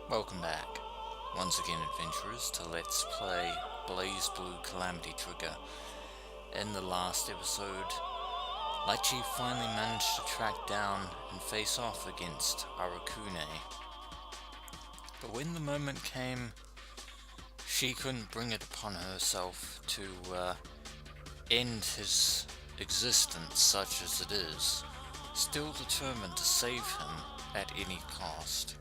Welcome back, once again adventurers, to Let's Play BlazBlue Calamity Trigger. In the last episode, Litchi finally managed to track down and face off against Arukune. But when the moment came, she couldn't bring it upon herself to end his existence such as it is, still determined to save him at any cost.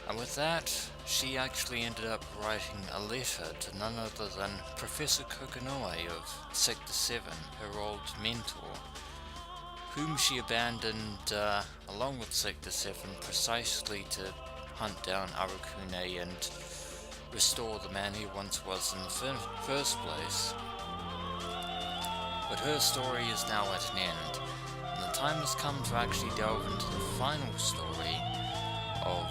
And with that, she actually ended up writing a letter to none other than Professor Kokonoe of Sector 7, her old mentor, whom she abandoned along with Sector 7 precisely to hunt down Arukune and restore the man he once was in the first place. But her story is now at an end, and the time has come to actually delve into the final story of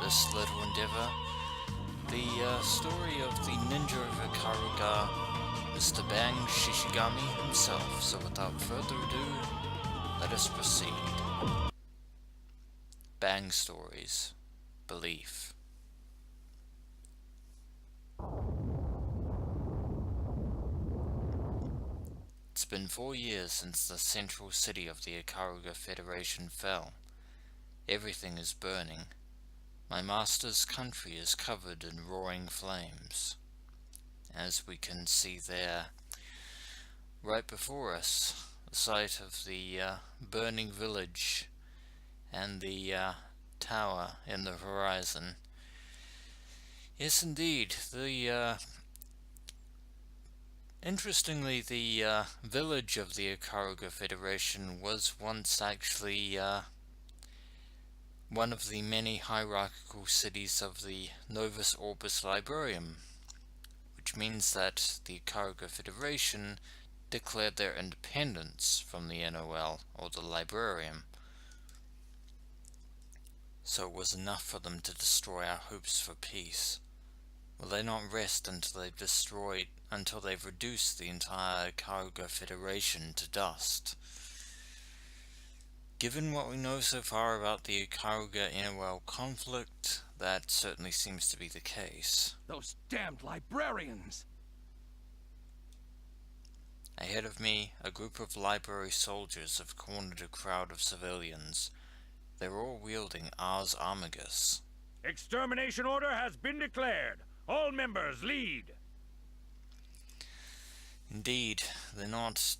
this little endeavor, the story of the ninja of Ikaruga, Mr. Bang Shishigami himself. So without further ado, let us proceed. Bang Stories. Belief. It's been 4 years since the central city of the Ikaruga Federation fell. Everything is burning. My master's country is covered in roaring flames. As we can see there, right before us, the sight of the burning village and the tower in the horizon. Yes, indeed, interestingly, the village of the Ikaruga Federation was once actually one of the many hierarchical cities of the Novus Orbis Librarium, which means that the Ikaruga Federation declared their independence from the NOL, or the Librarium. So it was enough for them to destroy our hopes for peace. Will they not rest until they've reduced the entire Ikaruga Federation to dust? Given what we know so far about the Ikaruga NOL conflict, that certainly seems to be the case. Those damned librarians! Ahead of me, a group of library soldiers have cornered a crowd of civilians. They're all wielding Ars Armagus. Extermination order has been declared. All members lead. Indeed, they're not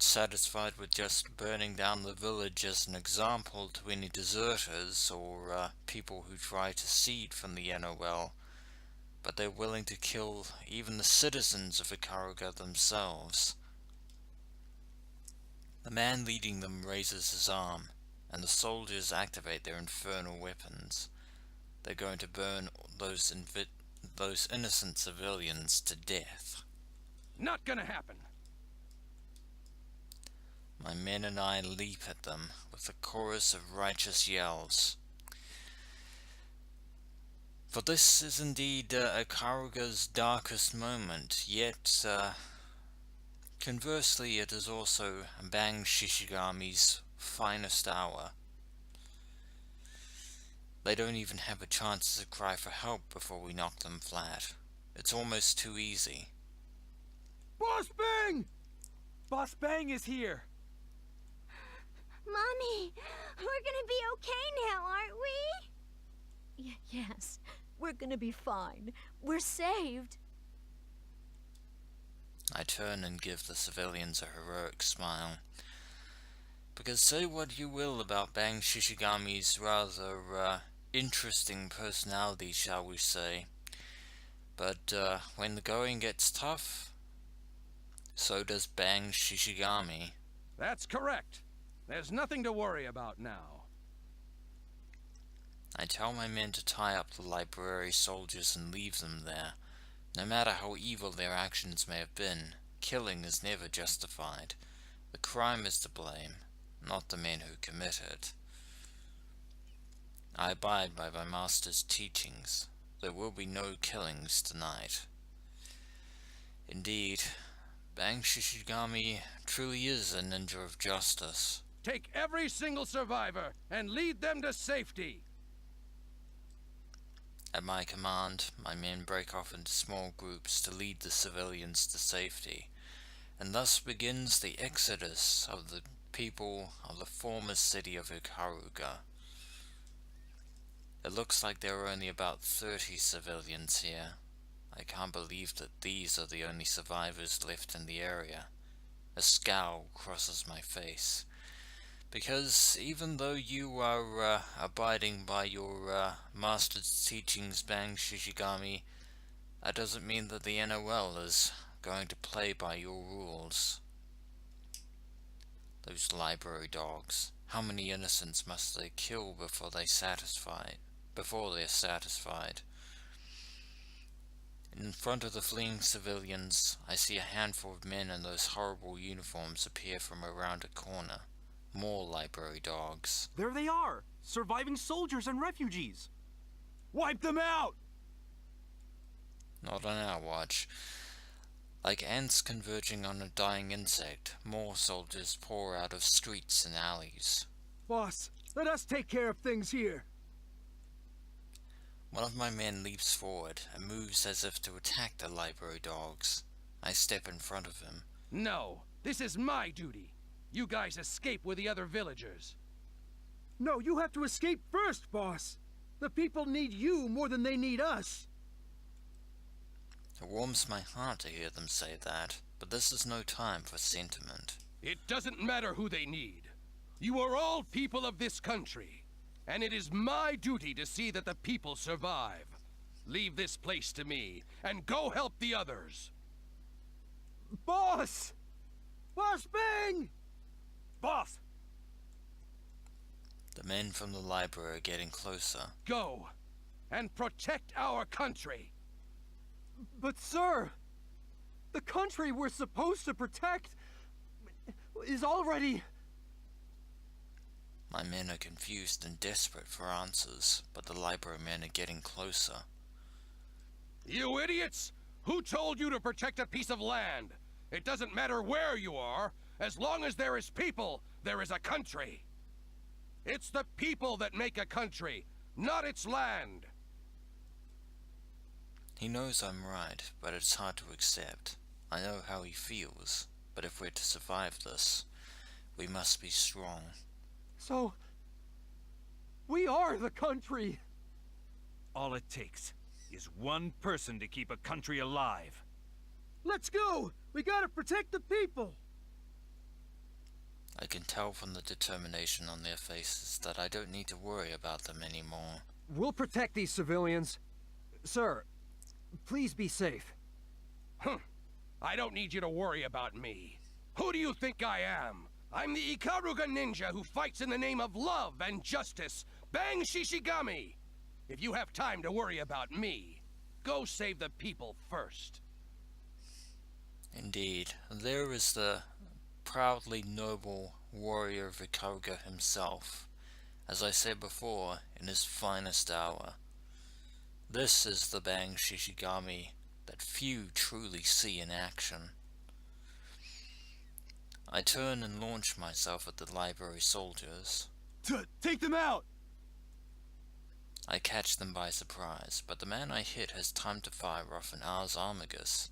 satisfied with just burning down the village as an example to any deserters or people who try to secede from the NOL, but they're willing to kill even the citizens of Ikaruga themselves. The man leading them raises his arm, and the soldiers activate their infernal weapons. They're going to burn those innocent civilians to death. Not gonna happen. My men and I leap at them with a chorus of righteous yells. For this is indeed Ikaruga's darkest moment, yet conversely it is also Bang Shishigami's finest hour. They don't even have a chance to cry for help before we knock them flat. It's almost too easy. Boss Bang! Boss Bang is here! Mommy, we're gonna be okay now, aren't we? Yes, we're gonna be fine. We're saved. I turn and give the civilians a heroic smile. Because say what you will about Bang Shishigami's rather interesting personality, shall we say, but when the going gets tough, so does Bang Shishigami. That's correct. There's nothing to worry about now. I tell my men to tie up the library soldiers and leave them there. No matter how evil their actions may have been, killing is never justified. The crime is to blame, not the men who commit it. I abide by my master's teachings. There will be no killings tonight. Indeed, Bang Shishigami truly is a ninja of justice. Take every single survivor and lead them to safety. At my command, my men break off into small groups to lead the civilians to safety, and thus begins the exodus of the people of the former city of Ikaruga. It looks like there are only about 30 civilians here. I can't believe that these are the only survivors left in the area. A scowl crosses my face. Because even though you are abiding by your master's teachings, Bang Shishigami, that doesn't mean that the NOL is going to play by your rules. Those library dogs. How many innocents must they kill before they're satisfied? In front of the fleeing civilians, I see a handful of men in those horrible uniforms appear from around a corner. More library dogs. There they are! Surviving soldiers and refugees! Wipe them out! Not on our watch. Like ants converging on a dying insect, more soldiers pour out of streets and alleys. Boss, let us take care of things here! One of my men leaps forward and moves as if to attack the library dogs. I step in front of him. No, this is my duty. You guys escape with the other villagers. No, you have to escape first, boss! The people need you more than they need us! It warms my heart to hear them say that, but this is no time for sentiment. It doesn't matter who they need. You are all people of this country, and it is my duty to see that the people survive. Leave this place to me, and go help the others. Boss! Boss Bang! Boss! The men from the library are getting closer. Go, and protect our country. But sir, the country we're supposed to protect is already... My men are confused and desperate for answers, but the library men are getting closer. You idiots! Who told you to protect a piece of land? It doesn't matter where you are. As long as there is people, there is a country. It's the people that make a country, not its land. He knows I'm right, but it's hard to accept. I know how he feels, but if we're to survive this, we must be strong. So... we are the country! All it takes is one person to keep a country alive. Let's go! We gotta protect the people! I can tell from the determination on their faces that I don't need to worry about them anymore. We'll protect these civilians. Sir, please be safe. I don't need you to worry about me. Who do you think I am? I'm the Ikaruga ninja who fights in the name of love and justice, Bang Shishigami! If you have time to worry about me, go save the people first. Indeed, there is the proudly noble warrior of Ikaruga himself, as I said before, in his finest hour. This is the Bang Shishigami that few truly see in action. I turn and launch myself at the library soldiers. Take them out! I catch them by surprise, but the man I hit has time to fire off an Ars Armagus.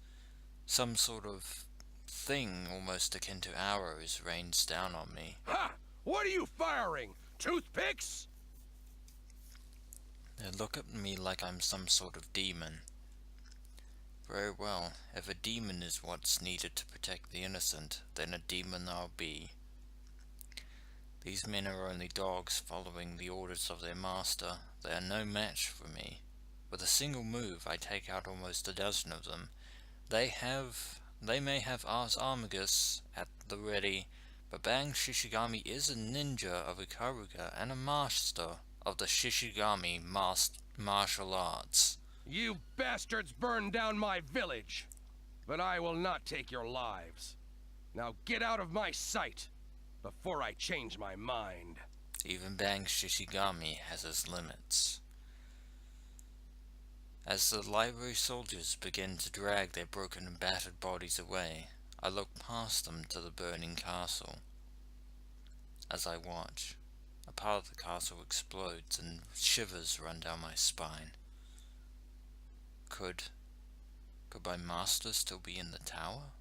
Some sort of thing almost akin to arrows rains down on me. Ha! What are you firing? Toothpicks? They look at me like I'm some sort of demon. Very well, if a demon is what's needed to protect the innocent, then a demon I'll be. These men are only dogs following the orders of their master. They are no match for me. With a single move, I take out almost a dozen of them. They may have Ars Armagus at the ready, but Bang Shishigami is a ninja of Ikaruga and a master of the Shishigami martial arts. You bastards burned down my village, but I will not take your lives. Now get out of my sight before I change my mind. Even Bang Shishigami has his limits. As the library soldiers begin to drag their broken and battered bodies away, I look past them to the burning castle. As I watch, a part of the castle explodes and shivers run down my spine. Could my master still be in the tower?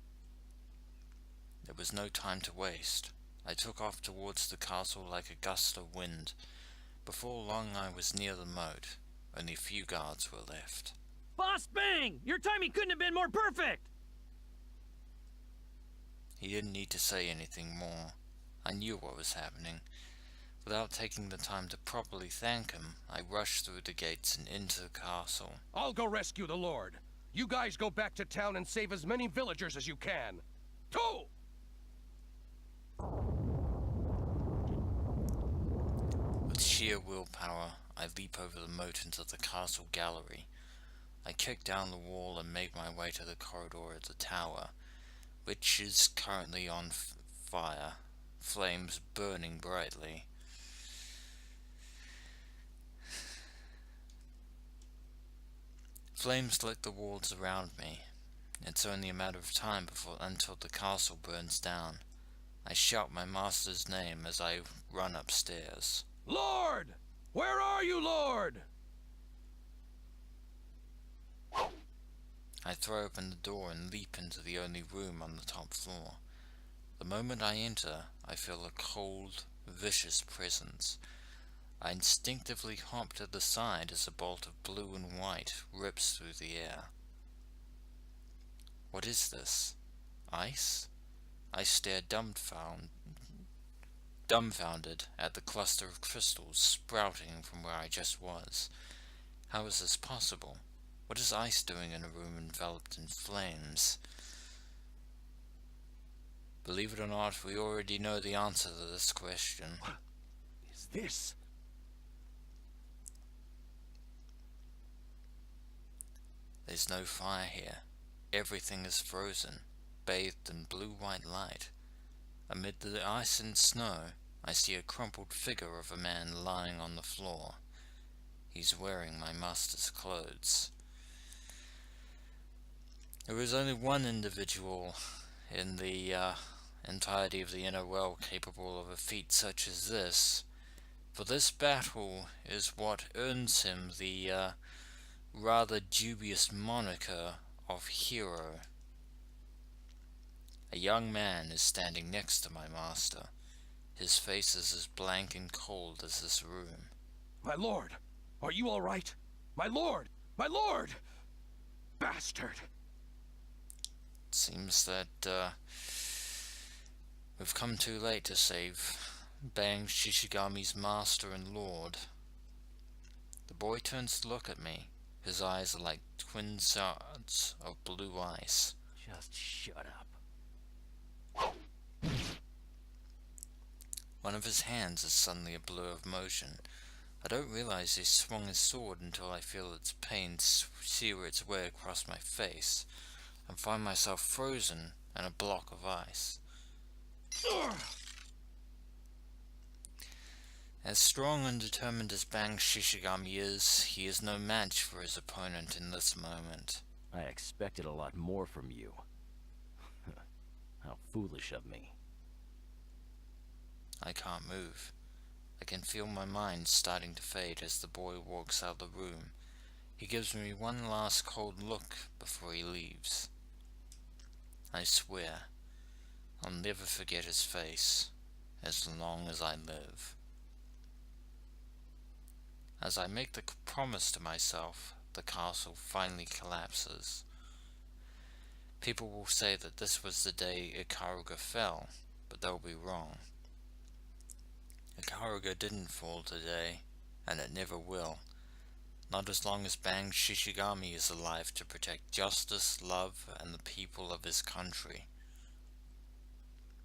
There was no time to waste. I took off towards the castle like a gust of wind. Before long I was near the moat. Only a few guards were left. Boss Bang! Your timing couldn't have been more perfect! He didn't need to say anything more. I knew what was happening. Without taking the time to properly thank him, I rushed through the gates and into the castle. I'll go rescue the Lord. You guys go back to town and save as many villagers as you can. Go! With sheer willpower, I leap over the moat into the castle gallery. I kick down the wall and make my way to the corridor of the tower, which is currently on fire, flames burning brightly. Flames lick the walls around me. It's only a matter of time until the castle burns down. I shout my master's name as I run upstairs. Lord! Where are you, Lord? I throw open the door and leap into the only room on the top floor. The moment I enter, I feel a cold, vicious presence. I instinctively hop to the side as a bolt of blue and white rips through the air. What is this? Ice? I stare dumbfounded at the cluster of crystals sprouting from where I just was. How is this possible? What is ice doing in a room enveloped in flames? Believe it or not, we already know the answer to this question. What is this? There's no fire here. Everything is frozen, bathed in blue-white light. Amid the ice and snow, I see a crumpled figure of a man lying on the floor. He's wearing my master's clothes. There is only one individual in the entirety of the inner world capable of a feat such as this, for this battle is what earns him the rather dubious moniker of hero. A young man is standing next to my master. His face is as blank and cold as this room. My lord, are you all right? My lord! My lord! Bastard! It seems that we've come too late to save Bang Shishigami's master and lord. The boy turns to look at me. His eyes are like twin shards of blue ice. Just shut up. One of his hands is suddenly a blur of motion. I don't realize he swung his sword until I feel its pain sear its way across my face, and find myself frozen in a block of ice. As strong and determined as Bang Shishigami is, he is no match for his opponent in this moment. I expected a lot more from you. How foolish of me. I can't move. I can feel my mind starting to fade as the boy walks out of the room. He gives me one last cold look before he leaves. I swear, I'll never forget his face, as long as I live. As I make the promise to myself, the castle finally collapses. People will say that this was the day Ikaruga fell, but they'll be wrong. Ikaruga didn't fall today, and it never will. Not as long as Bang Shishigami is alive to protect justice, love, and the people of his country.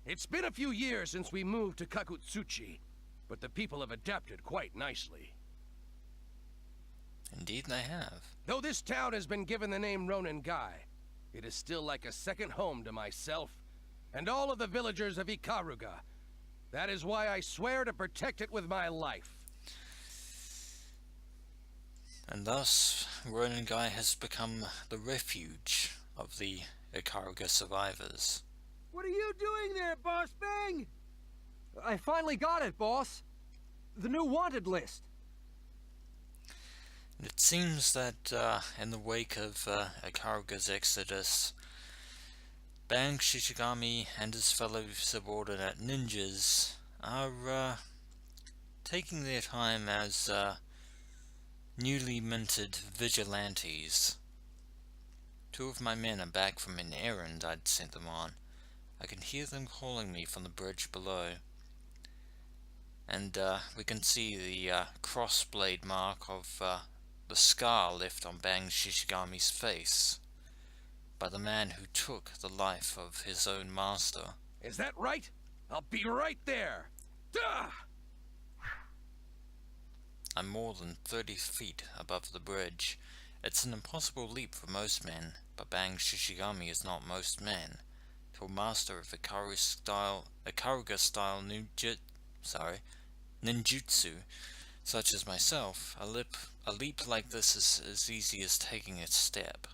It's been a few years since we moved to Kagutsuchi, but the people have adapted quite nicely. Indeed they have. Though this town has been given the name Ronin-Gai, it is still like a second home to myself and all of the villagers of Ikaruga. That is why I swear to protect it with my life. And thus, Ronin-Gai has become the refuge of the Ikaruga survivors. What are you doing there, Boss Bang? I finally got it, boss. The new wanted list. It seems that in the wake of Ikaruga's exodus, Bang Shishigami and his fellow subordinate ninjas are taking their time as newly minted vigilantes. Two of my men are back from an errand I'd sent them on. I can hear them calling me from the bridge below. And we can see the crossblade mark of the scar left on Bang Shishigami's face by the man who took the life of his own master. Is that right? I'll be right there. Duh! I'm more than 30 feet above the bridge. It's an impossible leap for most men, but Bang Shishigami is not most men. To a master of Ikaruga-style ninjutsu, such as myself, a leap like this is as easy as taking a step.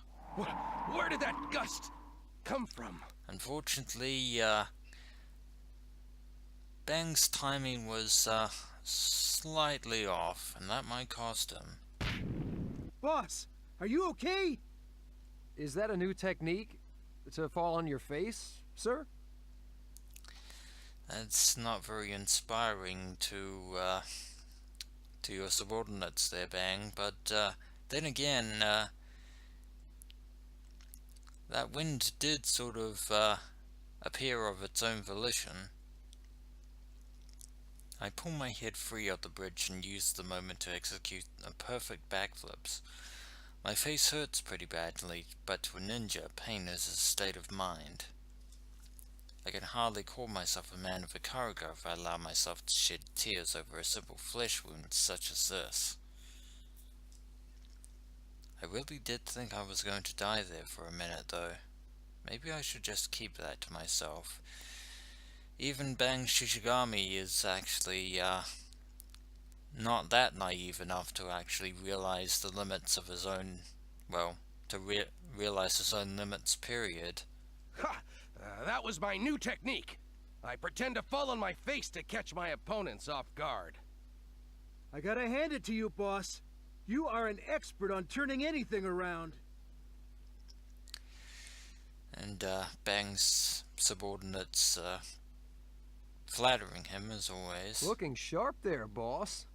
Where did that gust come from? Unfortunately, Bang's timing was slightly off, and that might cost him. Boss, are you okay? Is that a new technique? To fall on your face, sir? That's not very inspiring to your subordinates there, Bang, but then again, that wind did sort of appear of its own volition. I pull my head free of the bridge and use the moment to execute a perfect backflips. My face hurts pretty badly, but to a ninja, pain is a state of mind. I can hardly call myself a man of Ikaruga if I allow myself to shed tears over a simple flesh wound such as this. I really did think I was going to die there for a minute, though. Maybe I should just keep that to myself. Even Bang Shishigami is actually not that naive enough to actually realize the limits of his own, well, to realize his own limits, period. Ha! That was my new technique. I pretend to fall on my face to catch my opponents off guard. I gotta hand it to you, boss. You are an expert on turning anything around. And Bang's subordinates flattering him as always. Looking sharp there, boss.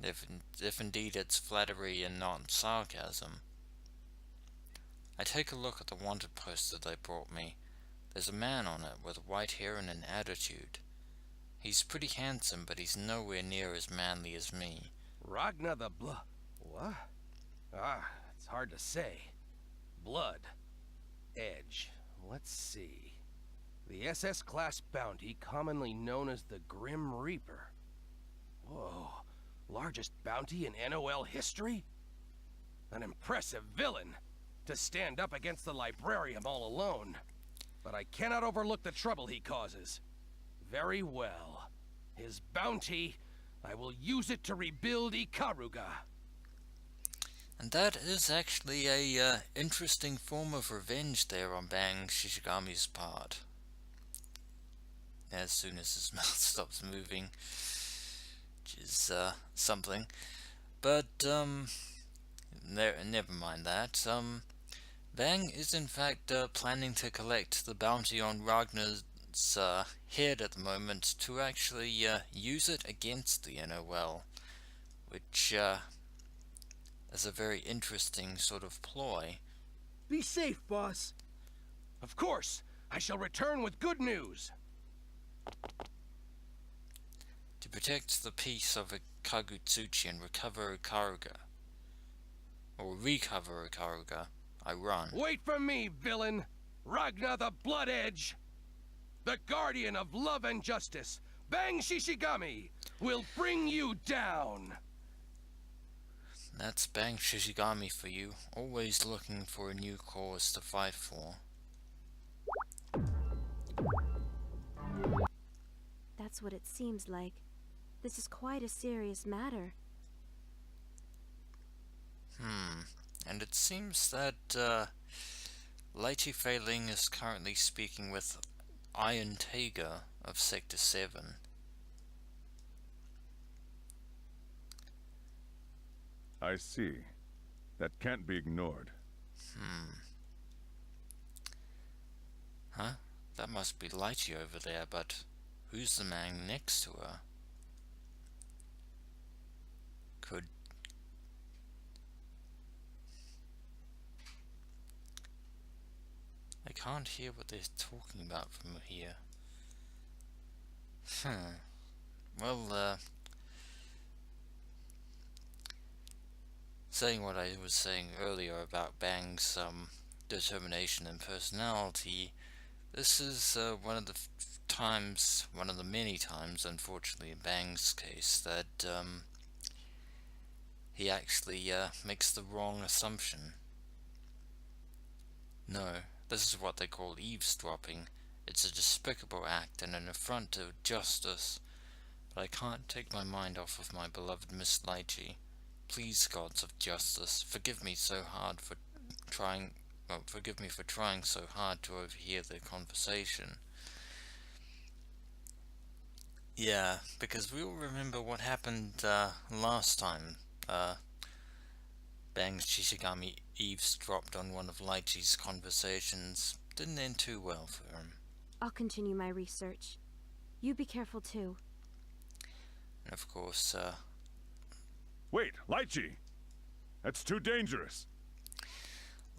If indeed it's flattery and not sarcasm. I take a look at the wanted poster they brought me. There's a man on it with white hair and an attitude. He's pretty handsome, but he's nowhere near as manly as me. Ragna the what? It's hard to say. Blood. Edge. Let's see. The SS class bounty, commonly known as the Grim Reaper. Whoa. Largest bounty in NOL history? An impressive villain. To stand up against the librarian all alone. But I cannot overlook the trouble he causes. Very well. His bounty, I will use it to rebuild Ikaruga. And that is actually a interesting form of revenge there on Bang Shishigami's part. As soon as his mouth stops moving, which is something. But never mind that. Bang is in fact planning to collect the bounty on Ragnar's head at the moment to actually use it against the NOL, which is a very interesting sort of ploy. Be safe, boss. Of course, I shall return with good news. To protect the peace of Kagutsuchi and recover Ikaruga, I run. Wait for me, villain! Ragnar the Blood Edge! The guardian of love and justice, Bang Shishigami, will bring you down! That's Bang Shishigami for you, always looking for a new cause to fight for. That's what it seems like. This is quite a serious matter. And it seems that Litchi Faye-Ling is currently speaking with Iron Tiger of Sector 7. I see. That can't be ignored. Huh? That must be Litchi over there, but who's the man next to her? Could... I can't hear what they're talking about from here. Well, saying what I was saying earlier about Bang's determination and personality, this is one of the many times, unfortunately, in Bang's case, that he actually makes the wrong assumption. No, this is what they call eavesdropping. It's a despicable act and an affront to justice, but I can't take my mind off of my beloved Miss Litchi. Please, gods of justice, forgive me so hard for trying. Well, forgive me for trying so hard to overhear their conversation. Yeah, because we all remember what happened last time. Bang's Shishigami eavesdropped on one of Litchi's conversations. Didn't end too well for him. I'll continue my research. You be careful too. And of course, Wait, Litchi! That's too dangerous.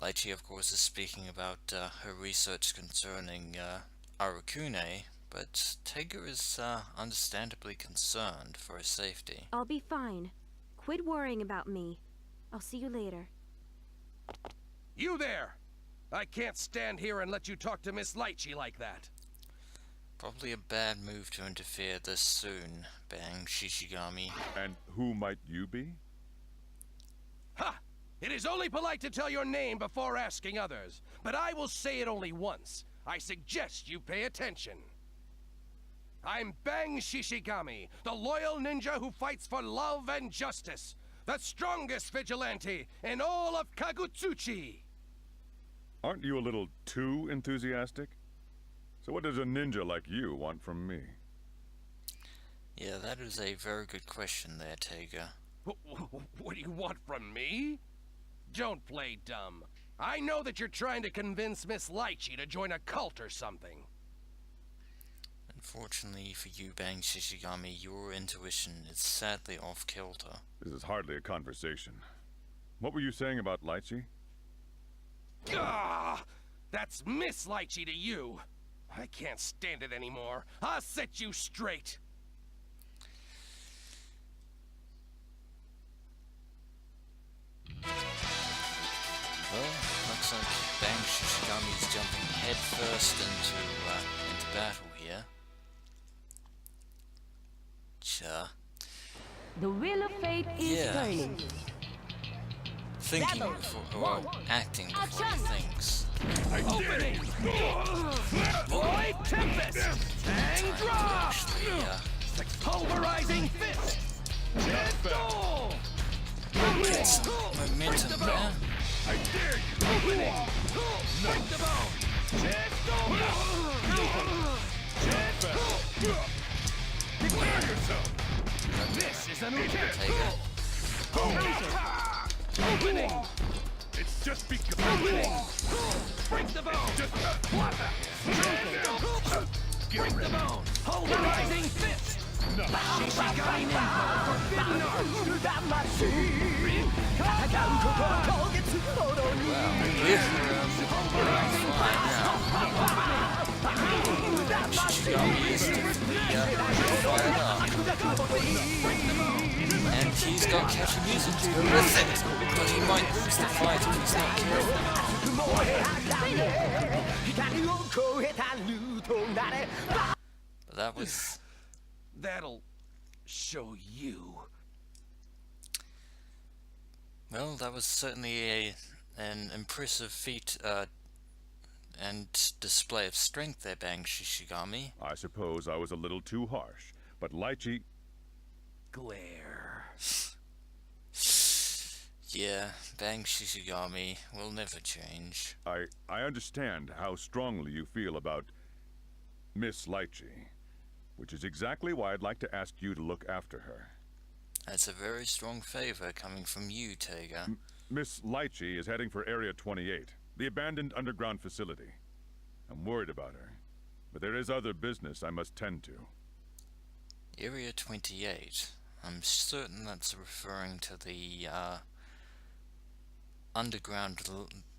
Litchi, of course, is speaking about her research concerning Arakune, but Tega is understandably concerned for her safety. I'll be fine. Quit worrying about me. I'll see you later. You there! I can't stand here and let you talk to Miss Litchi like that. Probably a bad move to interfere this soon, Bang Shishigami. And who might you be? Ha! It is only polite to tell your name before asking others, but I will say it only once. I suggest you pay attention. I'm Bang Shishigami, the loyal ninja who fights for love and justice. The strongest vigilante in all of Kagutsuchi! Aren't you a little too enthusiastic? So what does a ninja like you want from me? Yeah, that is a very good question there, Tega. What do you want from me? Don't play dumb. I know that you're trying to convince Miss Litchi to join a cult or something. Unfortunately for you, Bang Shishigami, your intuition is sadly off-kilter. This is hardly a conversation. What were you saying about Litchi? Ah! That's Miss Litchi to you! I can't stand it anymore. I'll set you straight! Well, looks like Bang Shishigami is jumping headfirst into battle here. The wheel of fate is turning. Thinking before, or acting before he thinks. Opening! Boy Tempest! And draw! Pulverizing fist! Pistol! Get some momentum there. I dare you! Opening! Break the bone! Pistol! Declare yourself! This is an attack! Opening! It's just because... Opening! Break the bone! Just break the bone! Pulverizing fist! Shishigami Ninja! Forbidden Shishigami is fired up. And he's got catchy music to go with it, but he might lose the fight if he's not careful. But that was... That'll show you. Well, that was certainly an impressive feat and display of strength there, Bang Shishigami. I suppose I was a little too harsh, but Litchi... Glare. Yeah, Bang Shishigami will never change. I understand how strongly you feel about Miss Litchi, which is exactly why I'd like to ask you to look after her. That's a very strong favor coming from you, Tega. Miss Litchi is heading for Area 28, the abandoned underground facility. I'm worried about her, but there is other business I must tend to. Area 28. I'm certain that's referring to the underground,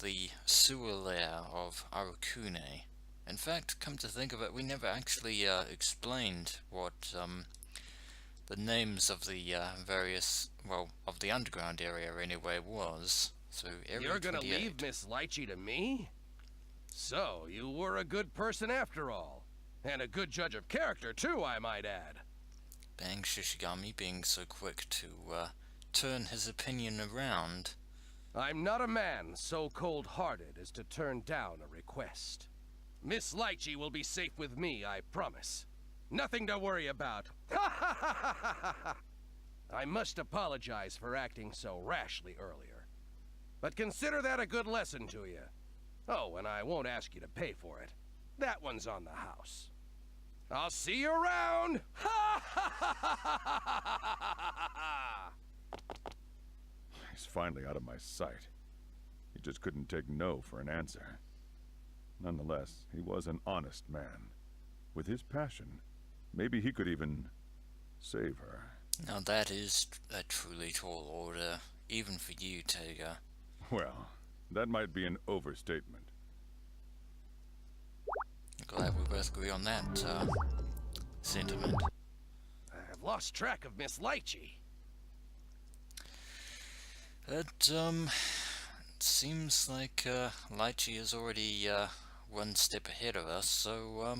the sewer layer of Arakune. In fact, come to think of it, we never actually explained what the names of the various, well, of the underground area anyway was. So Area You're gonna 28. leave Miss Litchi to me? So, you were a good person after all. And a good judge of character, too, I might add. Bang Shishigami being so quick to turn his opinion around. I'm not a man so cold-hearted as to turn down a request. Miss Litchi will be safe with me, I promise. Nothing to worry about. I must apologize for acting so rashly earlier. But consider that a good lesson to you. Oh, and I won't ask you to pay for it. That one's on the house. I'll see you around! He's finally out of my sight. He just couldn't take no for an answer. Nonetheless, he was an honest man. With his passion, maybe he could even save her. Now that is a truly tall order, even for you, Tega. Well, that might be an overstatement. Glad we both agree on that sentiment. I've lost track of Miss Litchi. It seems like Litchi is already one step ahead of us, so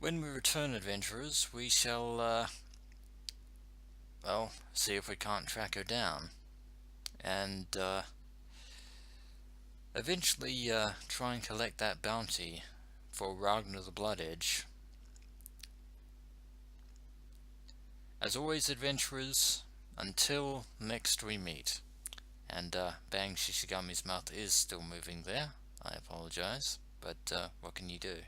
when we return, adventurers, we shall well, see if we can't track her down, and eventually try and collect that bounty for Ragnar the Blood Edge. As always, adventurers, until next we meet. And Bang Shishigami's mouth is still moving there. I apologize, but what can you do?